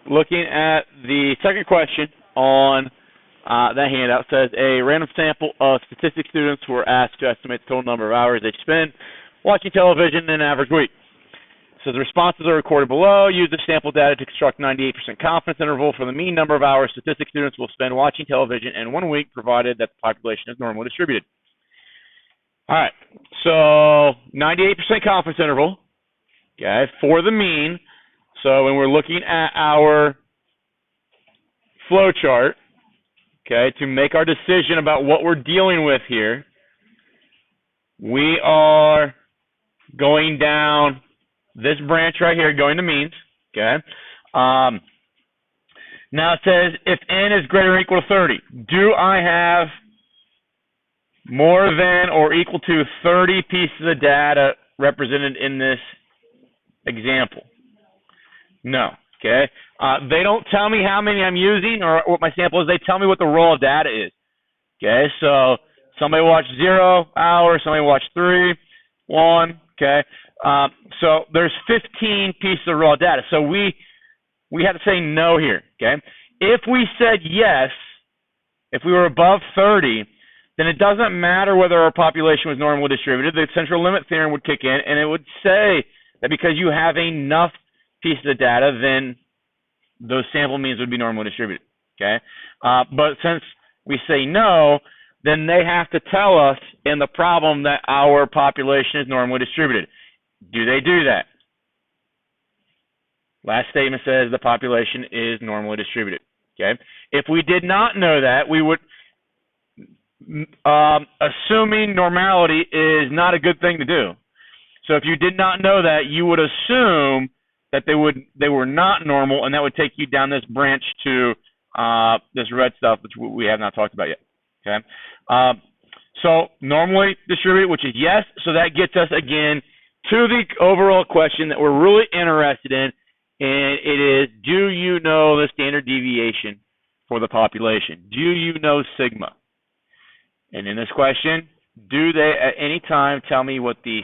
looking at the second question on that handout, says a random sample of statistics students were asked to estimate the total number of hours they spend watching television in an average week. So the responses are recorded below. Use the sample data to construct 98% confidence interval for the mean number of hours statistics students will spend watching television in 1 week, provided that the population is normally distributed. All right, so 98% confidence interval, okay, for the mean. So when we're looking at our flow chart, okay, to make our decision about what we're dealing with here, we are going down this branch right here, going to means, okay. Now it says if n is greater or equal to 30, do I have more than or equal to 30 pieces of data represented in this example? No, okay. They don't tell me how many I'm using or what my sample is. They tell me what the raw data is, okay. So somebody watched 0 hours, somebody watched 3, 1, okay. So there's 15 pieces of raw data. So we had to say no here, okay. If we said yes, if we were above 30, then it doesn't matter whether our population was normally distributed. The central limit theorem would kick in, and it would say that because you have enough pieces of data, then those sample means would be normally distributed, okay? But since we say no, then they have to tell us in the problem that our population is normally distributed. Do they do that? Last statement says the population is normally distributed, okay? If we did not know that, we would... assuming normality is not a good thing to do. So if you did not know that, you would assume that they were not normal, and that would take you down this branch to this red stuff, which we have not talked about yet. Okay. So normally distributed, which is yes. So that gets us again to the overall question that we're really interested in, and it is: do you know the standard deviation for the population? Do you know sigma? And in this question, do they at any time tell me what the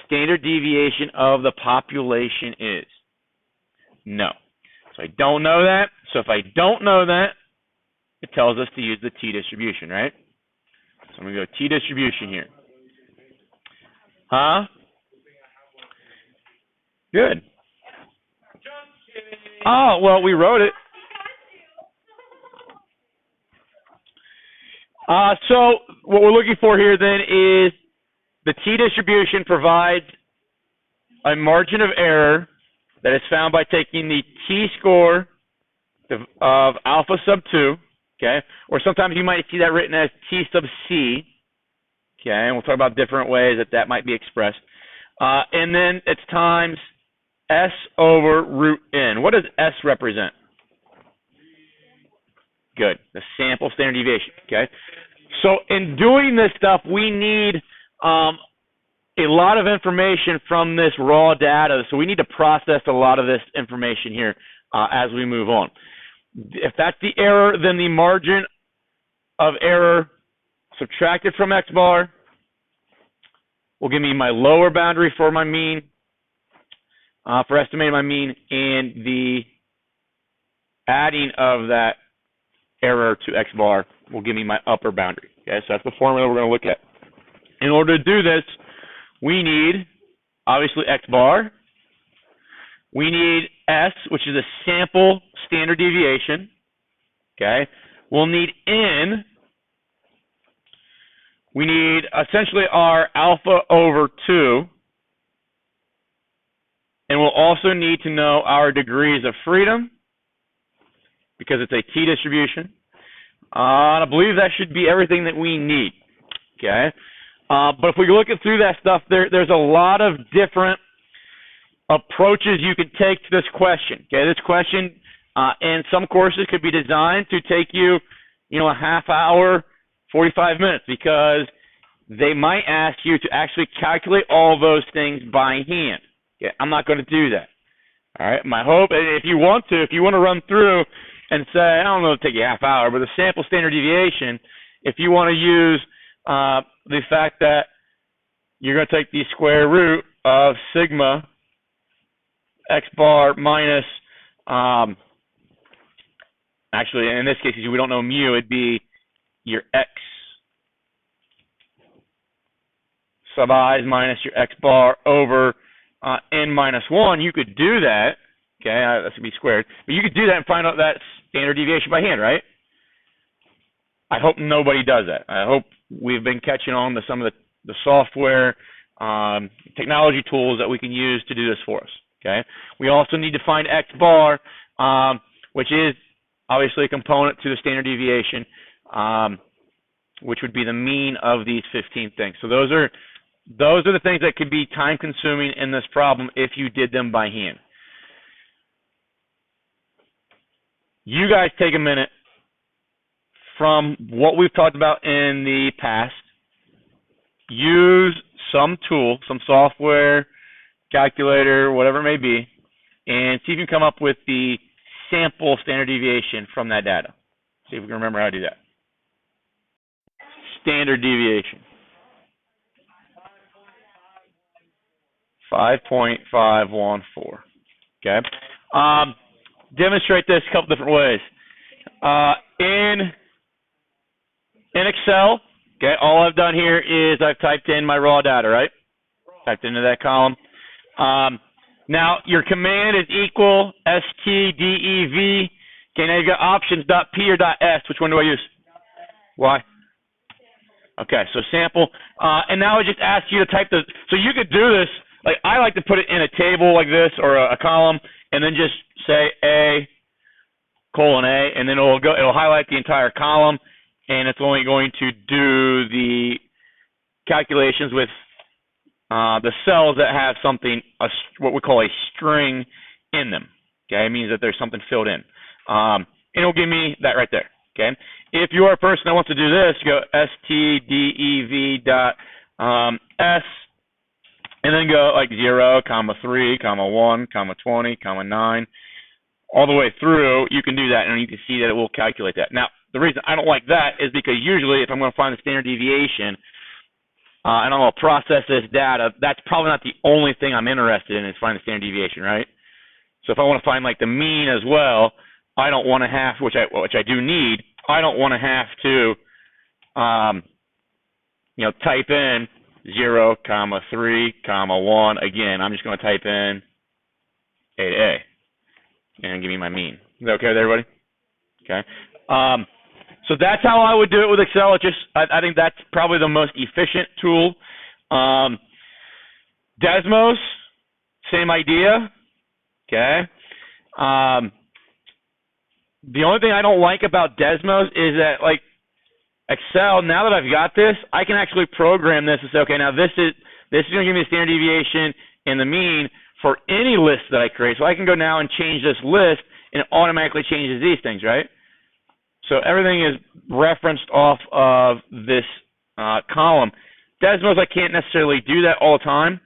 standard deviation of the population is? No. So I don't know that. So if I don't know that, it tells us to use the t-distribution, right? So I'm going to go t-distribution here. Huh? Good. Oh, well, we wrote it. So what we're looking for here then is the t-distribution provides a margin of error that is found by taking the t-score of alpha sub 2, okay? Or sometimes you might see that written as t sub c, okay? And we'll talk about different ways that might be expressed. And then it's times s over root n. What does s represent? Good. The sample standard deviation, okay? So in doing this stuff, we need a lot of information from this raw data. So we need to process a lot of this information here as we move on. If that's the error, then the margin of error subtracted from x bar will give me my lower boundary for my mean, for estimating my mean, and the adding of that error to x bar will give me my upper boundary. Okay, so that's the formula we're going to look at. In order to do this, we need, obviously, x bar. We need s, which is a sample standard deviation. Okay, we'll need n. We need essentially our alpha over 2. And we'll also need to know our degrees of freedom, because it's a t-distribution. I believe that should be everything that we need, okay? But if we look through that stuff, there's a lot of different approaches you could take to this question, okay? This question in some courses could be designed to take you, a half hour, 45 minutes, because they might ask you to actually calculate all those things by hand. Okay? I'm not going to do that. All right? My hope, if you want to run through and say, I don't know, it'll take you a half hour, but the sample standard deviation, if you want to use the fact that you're going to take the square root of sigma x bar minus Actually, in this case, we don't know mu, it'd be your x sub i's minus your x bar over n minus 1. You could do that. Okay, that's going to be squared. But you could do that and find out that standard deviation by hand, right? I hope nobody does that. I hope we've been catching on to some of the software technology tools that we can use to do this for us. Okay. We also need to find x bar, which is obviously a component to the standard deviation, which would be the mean of these 15 things. So those are the things that could be time consuming in this problem if you did them by hand. You guys take a minute from what we've talked about in the past. Use some tool, some software, calculator, whatever it may be, and see if you can come up with the sample standard deviation from that data. See if we can remember how to do that. Standard deviation. 5.514. Okay. Demonstrate this a couple different ways. In Excel, okay, all I've done here is I've typed in my raw data, right? Typed into that column. Now, your command is equal stdev. Okay, now you've got options .p or .s. Which one do I use? Why? Okay, so sample. And now I just ask you to type the, so you could do this, like I like to put it in a table like this or a column and then just say A, colon A, and then it'll highlight the entire column, and it's only going to do the calculations with the cells that have something, what we call a string in them. Okay, it means that there's something filled in. And it'll give me that right there. Okay, if you are a person that wants to do this, you go stdev dot s, and then go like 0, 3, 1, 20, 9, all the way through. You can do that, and you can see that it will calculate that. Now, the reason I don't like that is because usually if I'm going to find the standard deviation, and I'm going to process this data, that's probably not the only thing I'm interested in is finding the standard deviation, right? So if I want to find like the mean as well, I don't want to have, which I do need, I don't want to have to, type in 0, 3, 1 again. I'm just going to type in A to A and give me my mean. Is that okay with everybody? Okay. So that's how I would do it with Excel. I think that's probably the most efficient tool. Desmos, same idea. Okay. The only thing I don't like about Desmos is that, like, Excel, now that I've got this, I can actually program this and say, okay, now this is going to give me the standard deviation and the mean for any list that I create. So I can go now and change this list, and it automatically changes these things, right? So everything is referenced off of this column. Desmos, I can't necessarily do that all the time,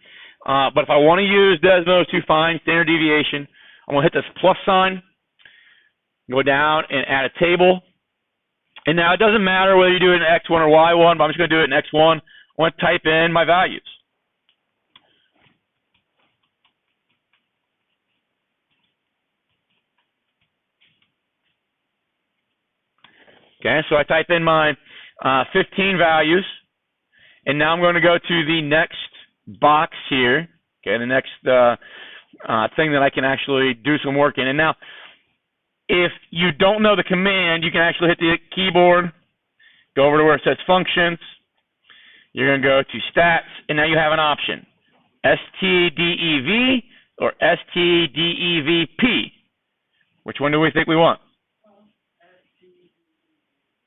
but if I want to use Desmos to find standard deviation, I'm going to hit this plus sign, go down and add a table. And now it doesn't matter whether you do it in X1 or Y1, but I'm just going to do it in X1. I want to type in my values. Okay, so I type in my 15 values, and now I'm going to go to the next box here, okay, the next thing that I can actually do some work in. And now, if you don't know the command, you can actually hit the keyboard, go over to where it says functions, you're going to go to stats, and now you have an option, stdev or stdevp. Which one do we think we want?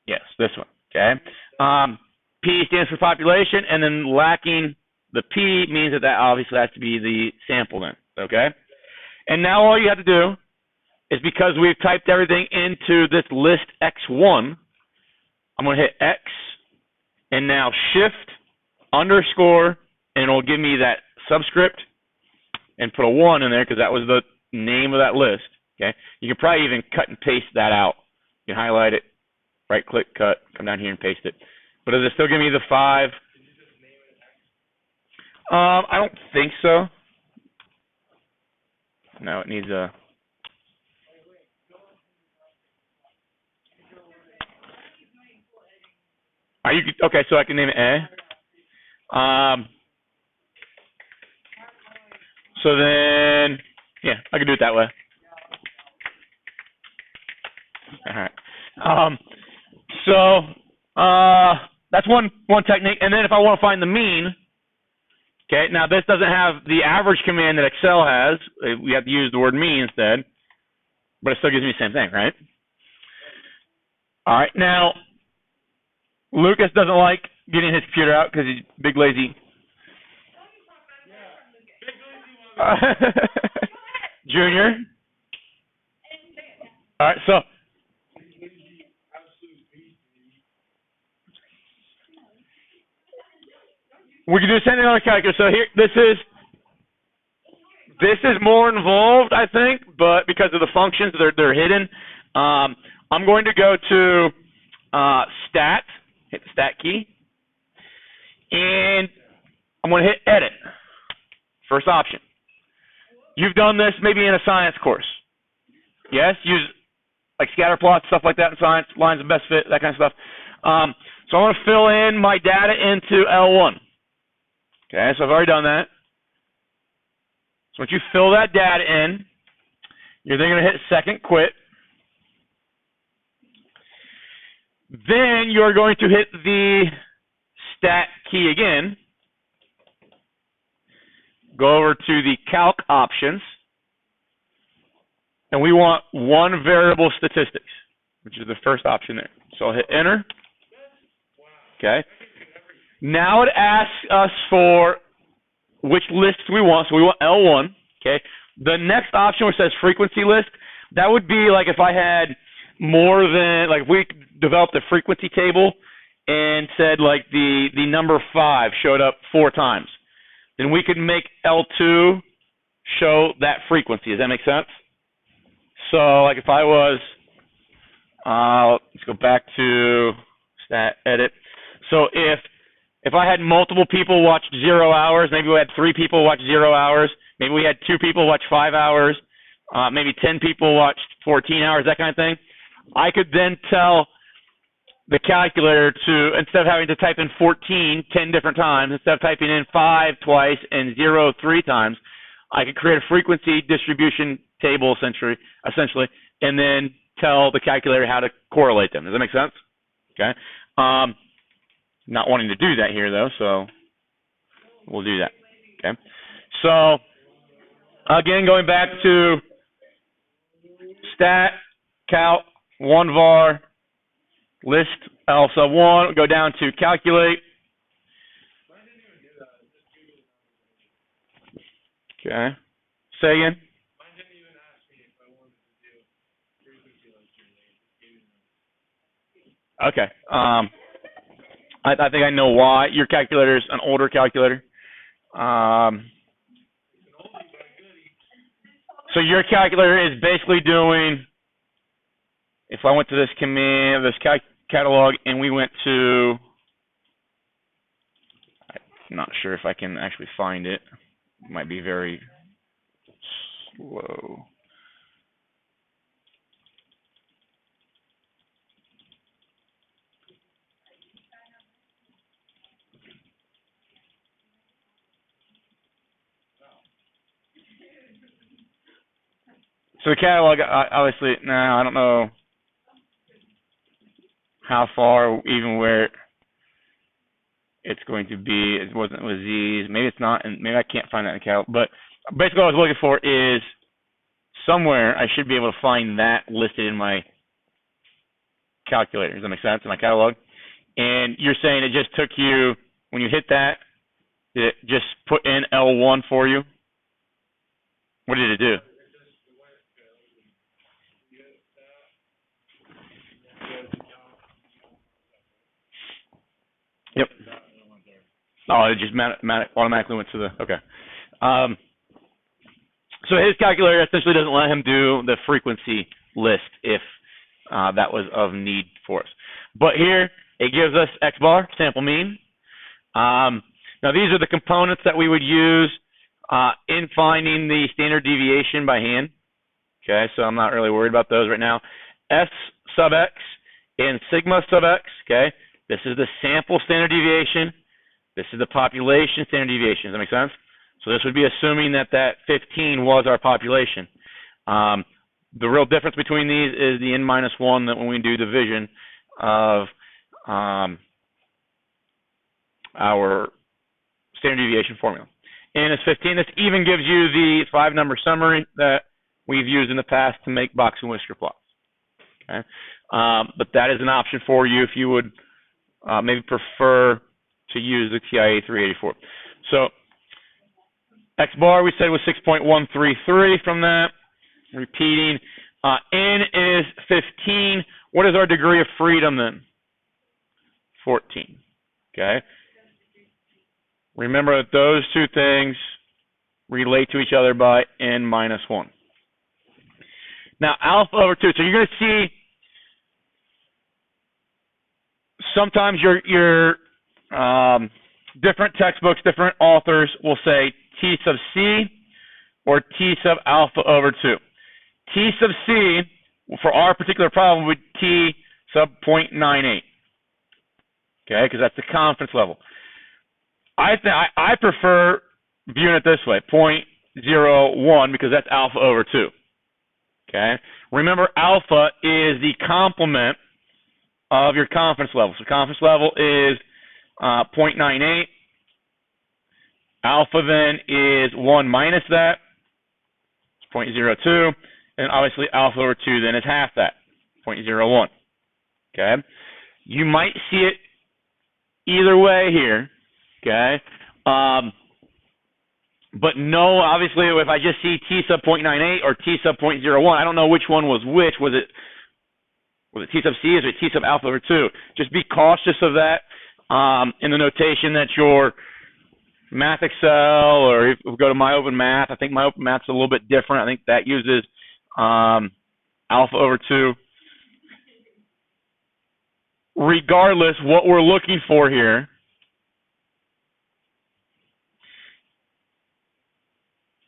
Yes, this one, okay. P stands for population, and then lacking the P means that obviously has to be the sample then, okay? And now all you have to do is, because we've typed everything into this list X1, I'm going to hit X, and now shift, underscore, and it'll give me that subscript, and put a 1 in there because that was the name of that list, okay? You can probably even cut and paste that out. You can highlight it, right-click, cut, come down here and paste it. But does it still give me the 5? I don't think so. No, it needs a... Okay, so I can name it A. So then, yeah, I can do it that way. All right. That's one technique. And then if I want to find the mean, okay, now this doesn't have the average command that Excel has. We have to use the word mean instead, but it still gives me the same thing, right? All right, now Lucas doesn't like getting his computer out because he's big lazy. Junior. All right, so we can do the same thing on a calculator. So here, this is more involved, I think, but because of the functions, they're hidden. I'm going to go to stat, hit the stat key, and I'm going to hit edit. First option. You've done this maybe in a science course. Yes, use like scatter plots, stuff like that in science, lines of best fit, that kind of stuff. So I'm going to fill in my data into L1. Okay, so I've already done that. So once you fill that data in, you're then going to hit second quit. Then you're going to hit the stat key again. Go over to the calc options. And we want one variable statistics, which is the first option there. So I'll hit enter. Okay. Now it asks us for which list we want. So we want L1. Okay. The next option, which says frequency list, that would be like if I had more than, like if we developed a frequency table and said like the number 5 showed up 4 times, then we could make L2 show that frequency. Does that make sense? So like if I was, let's go back to stat edit. So if I had multiple people watch 0 hours, maybe we had 3 people watch 0 hours, maybe we had 2 people watch 5 hours, maybe 10 people watched 14 hours, that kind of thing, I could then tell the calculator to, instead of having to type in 14 10 different times, instead of typing in 5 twice and 0 3 times, I could create a frequency distribution table essentially, and then tell the calculator how to correlate them. Does that make sense? Okay. Not wanting to do that here though, so we'll do that. Okay. So again, going back to stat, calc, 1 var, list L sub 1, go down to calculate. Okay. Say again. Okay. I think I know why. Your calculator is an older calculator. So your calculator is basically doing, if I went to this command, this catalog, and we went to, I'm not sure if I can actually find it. It might be very slow. So the catalog, obviously, I don't know how far, even where it's going to be. It wasn't with Z's. Maybe it's not, and maybe I can't find that in the catalog. But basically what I was looking for is somewhere I should be able to find that listed in my calculator. Does that make sense? In my catalog? And you're saying it just took you, when you hit that, did it just put in L1 for you? What did it do? Yep. Oh, it just automatically went to the, okay. So his calculator essentially doesn't let him do the frequency list if that was of need for us. But here, it gives us X bar, sample mean. Now these are the components that we would use in finding the standard deviation by hand. Okay, so I'm not really worried about those right now. S sub X and sigma sub X, okay? This is the sample standard deviation. This is the population standard deviation. Does that make sense? So this would be assuming that that 15 was our population. The real difference between these is the n-1 that when we do division of our standard deviation formula. N is 15. This even gives you the 5-number summary that we've used in the past to make box and whisker plots. Okay, but that is an option for you if you would maybe prefer to use the TIA 384. So X bar we said was 6.133 from that. Repeating, N is 15. What is our degree of freedom then? 14. Okay. Remember that those two things relate to each other by n-1. Now, alpha over 2. So you're going to see sometimes your different textbooks, different authors will say T sub C or T sub alpha over 2. T sub C, for our particular problem, would T sub 0.98. Okay, because that's the confidence level. I prefer viewing it this way, 0.01, because that's alpha over 2. Okay, remember alpha is the complement of your confidence level. So confidence level is 0.98. Alpha then is 1 minus that, it's 0.02. And obviously alpha over 2 then is half that, 0.01. Okay? You might see it either way here. Okay? But no, obviously if I just see T sub 0.98 or T sub 0.01, I don't know which one was which. Was it T sub C or was it T sub alpha over 2? Just be cautious of that in the notation that your Math Excel, or if we go to My Open Math, I think My Open Math's a little bit different. I think that uses alpha over 2. Regardless, what we're looking for here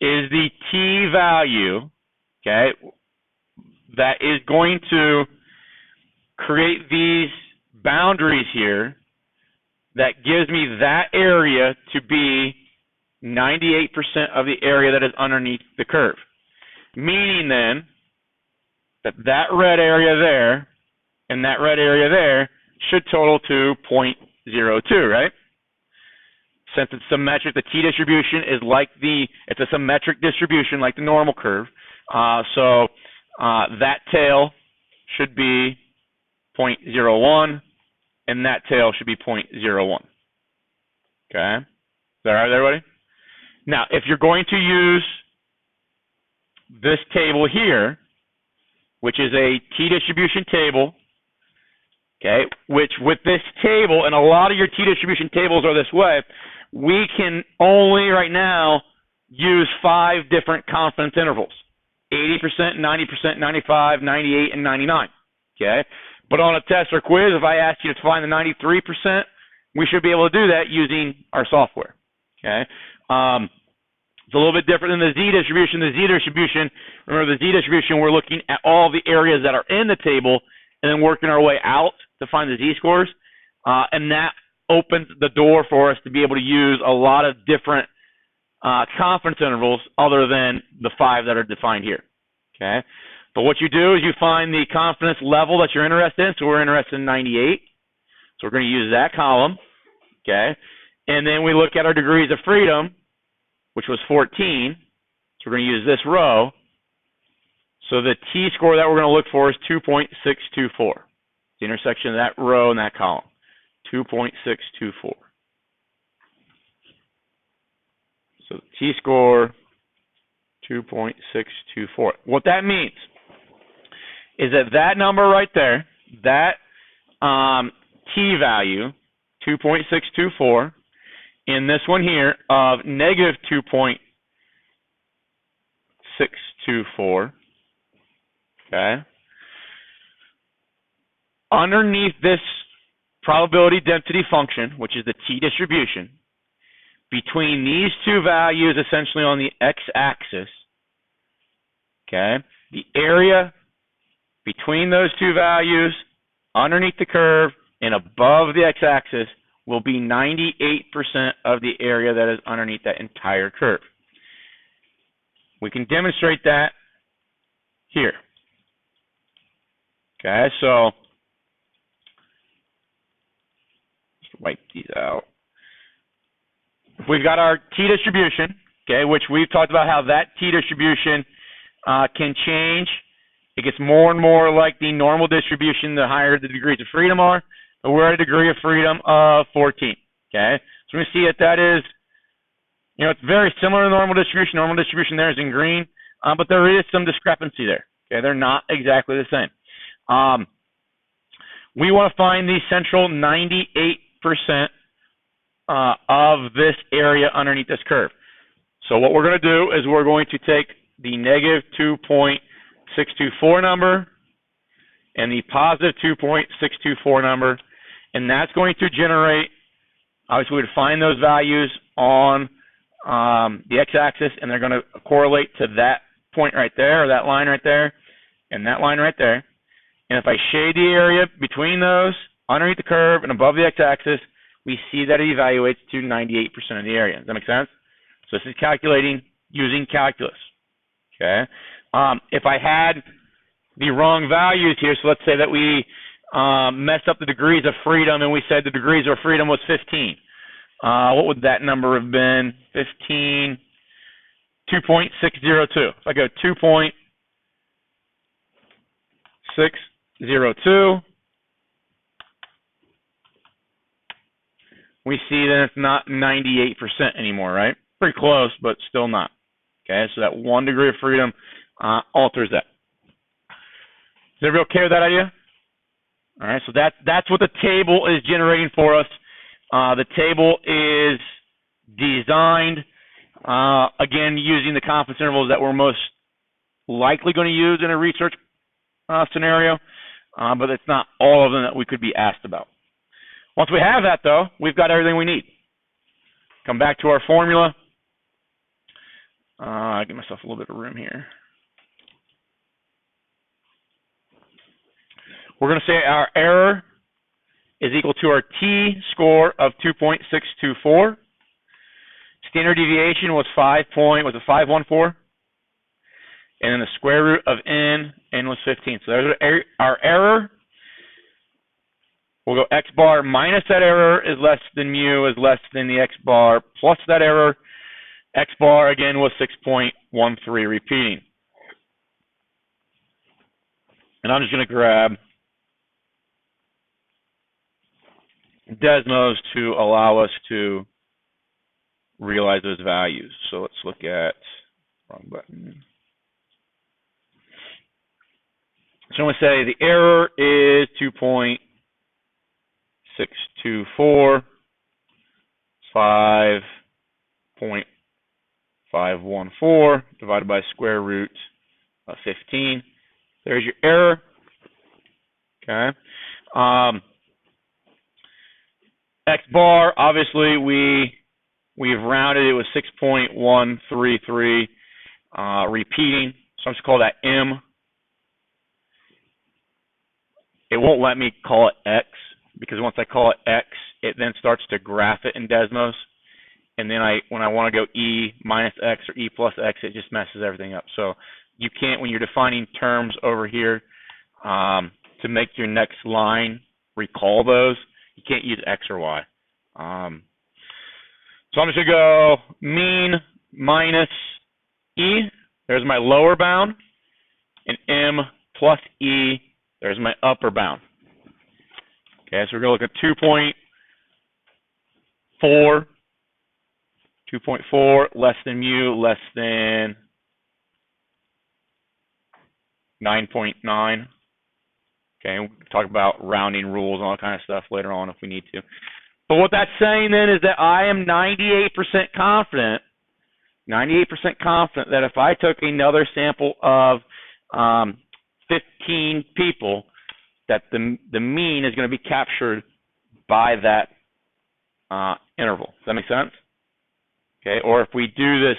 is the T value, okay, that is going to create these boundaries here that gives me that area to be 98% of the area that is underneath the curve. Meaning then that that red area there and that red area there should total to 0.02, right? Since it's symmetric, the T distribution is like it's a symmetric distribution like the normal curve. So that tail should be 0.01 and that tail should be 0.01. Okay? Is that all right, everybody? Now, if you're going to use this table here, which is a T distribution table, okay, which with this table, and a lot of your T distribution tables are this way, we can only right now use 5 different confidence intervals: 80%, 90%, 95, 98, and 99. Okay? But on a test or quiz, if I ask you to find the 93%, we should be able to do that using our software. Okay? It's a little bit different than the Z distribution. The Z distribution, remember the Z distribution, we're looking at all the areas that are in the table and then working our way out to find the Z scores. And that opens the door for us to be able to use a lot of different confidence intervals other than the 5 that are defined here. Okay? But what you do is you find the confidence level that you're interested in. So we're interested in 98. So we're going to use that column. Okay? And then we look at our degrees of freedom, which was 14. So we're going to use this row. So the T score that we're going to look for is 2.624. The intersection of that row and that column. 2.624. So T score 2.624. What that means is that that number right there, that T value, 2.624, and this one here of negative 2.624, okay, underneath this probability density function, which is the T distribution, between these two values essentially on the x-axis, okay, the area between those two values underneath the curve and above the x-axis will be 98% of the area that is underneath that entire curve. We can demonstrate that here. Okay, so let's wipe these out. We've got our t-distribution, okay, which we've talked about how that t-distribution can change. It gets more and more like the normal distribution the higher the degrees of freedom are, but we're at a degree of freedom of 14, okay? So we see that is, it's very similar to normal distribution. Normal distribution there is in green, but there is some discrepancy there, okay? They're not exactly the same. We want to find the central 98% of this area underneath this curve. So what we're going to do is we're going to take the negative 2.624 number and the positive 2.624 number, and that's going to generate, obviously we would find those values on the x-axis, and they're going to correlate to that point right there, or that line right there, and that line right there. And if I shade the area between those, underneath the curve and above the x-axis, we see that it evaluates to 98% of the area. Does that make sense? So this is calculating using calculus. Okay. If I had the wrong values here, so let's say that we messed up the degrees of freedom and we said the degrees of freedom was 15. What would that number have been? 2.602. If I go 2.602, we see that it's not 98% anymore, right? Pretty close, but still not. Okay, so that 1 degree of freedom alters that. Is everybody okay with that idea? All right, so that's what the table is generating for us. The table is designed, again, using the confidence intervals that we're most likely going to use in a research scenario, but it's not all of them that we could be asked about. Once we have that, though, we've got everything we need. Come back to our formula. Give myself a little bit of room here. We're going to say our error is equal to our t-score of 2.624. Standard deviation was 514, and then the square root of n was 15. So there's our error. We'll go x bar minus that error is less than mu is less than the x bar plus that error. X bar, again, was 6.13 repeating. And I'm just going to grab Desmos to allow us to realize those values. So let's look at, wrong button. So I'm going to say the error is 2.624, 5.514 divided by square root of 15. There's your error. Okay. X bar, obviously we've rounded it with 6.133 repeating. So I'm just call that M. It won't let me call it X because once I call it X, it then starts to graph it in Desmos. And then when I want to go E minus X or E plus X, it just messes everything up. So you can't, when you're defining terms over here, to make your next line recall those, you can't use X or Y. So I'm just going to go mean minus E. There's my lower bound. And M plus E. There's my upper bound. Okay, so we're going to look at 2.4. 2.4 less than mu less than 9.9. Okay, we'll talk about rounding rules and all that kind of stuff later on if we need to. But what that's saying then is that I am 98% confident that if I took another sample of 15 people, that the mean is going to be captured by that interval. Does that make sense? Okay, or if we do this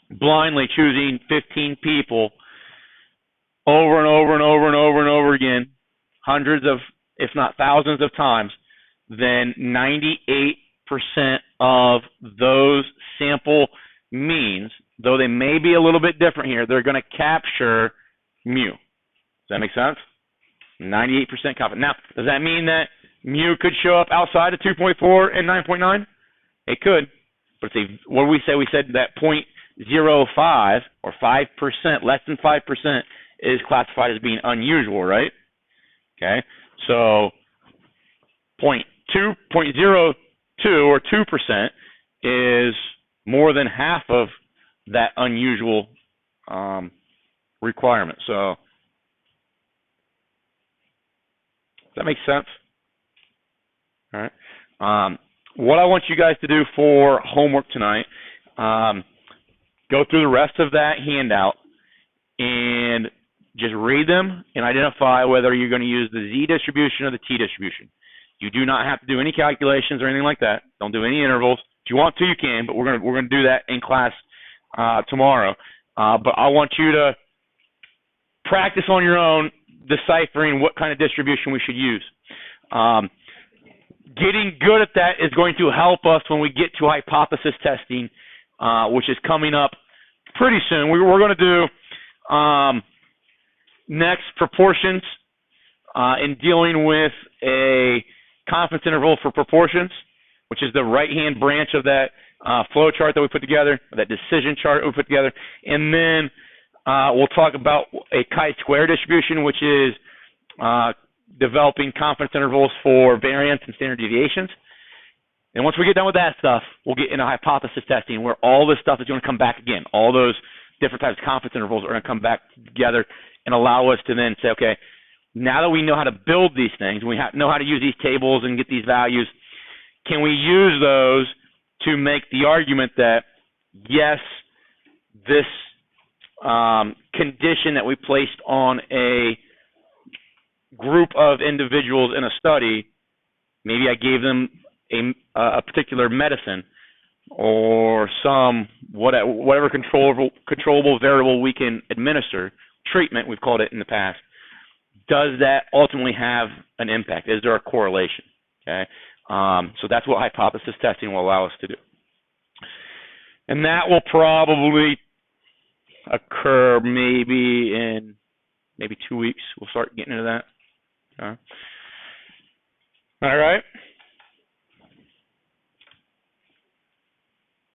blindly, choosing 15 people over and over and over and over and over again, hundreds of if not thousands of times, then 98% of those sample means, though they may be a little bit different here, they're going to capture mu. Does that make sense? 98% confident. Now, does that mean that mu could show up outside of 2.4 and 9.9? It could. But what did we say? We said that 0.05 or 5%, less than 5%, is classified as being unusual, right? Okay. So 0.02 or 2% is more than half of that unusual requirement. So does that make sense? All right. What I want you guys to do for homework tonight, go through the rest of that handout and just read them and identify whether you're going to use the Z distribution or the T distribution. You do not have to do any calculations or anything like that. Don't do any intervals. If you want to, you can, but we're going to do that in class tomorrow. But I want you to practice on your own deciphering what kind of distribution we should use. Getting good at that is going to help us when we get to hypothesis testing, which is coming up pretty soon. We're going to do next proportions in dealing with a confidence interval for proportions, which is the right-hand branch of that flow chart that we put together, that decision chart we put together. And then we'll talk about a chi-square distribution, which is developing confidence intervals for variance and standard deviations. And once we get done with that stuff, we'll get into hypothesis testing, where all this stuff is going to come back again. All those different types of confidence intervals are going to come back together and allow us to then say, okay, now that we know how to build these things, we know how to use these tables and get these values, can we use those to make the argument that, yes, this condition that we placed on a group of individuals in a study, maybe I gave them a particular medicine or some whatever controllable variable we can administer, treatment we've called it in the past, does that ultimately have an impact? Is there a correlation? Okay, so that's what hypothesis testing will allow us to do. And that will probably occur maybe in 2 weeks. We'll start getting into that. Okay. All right.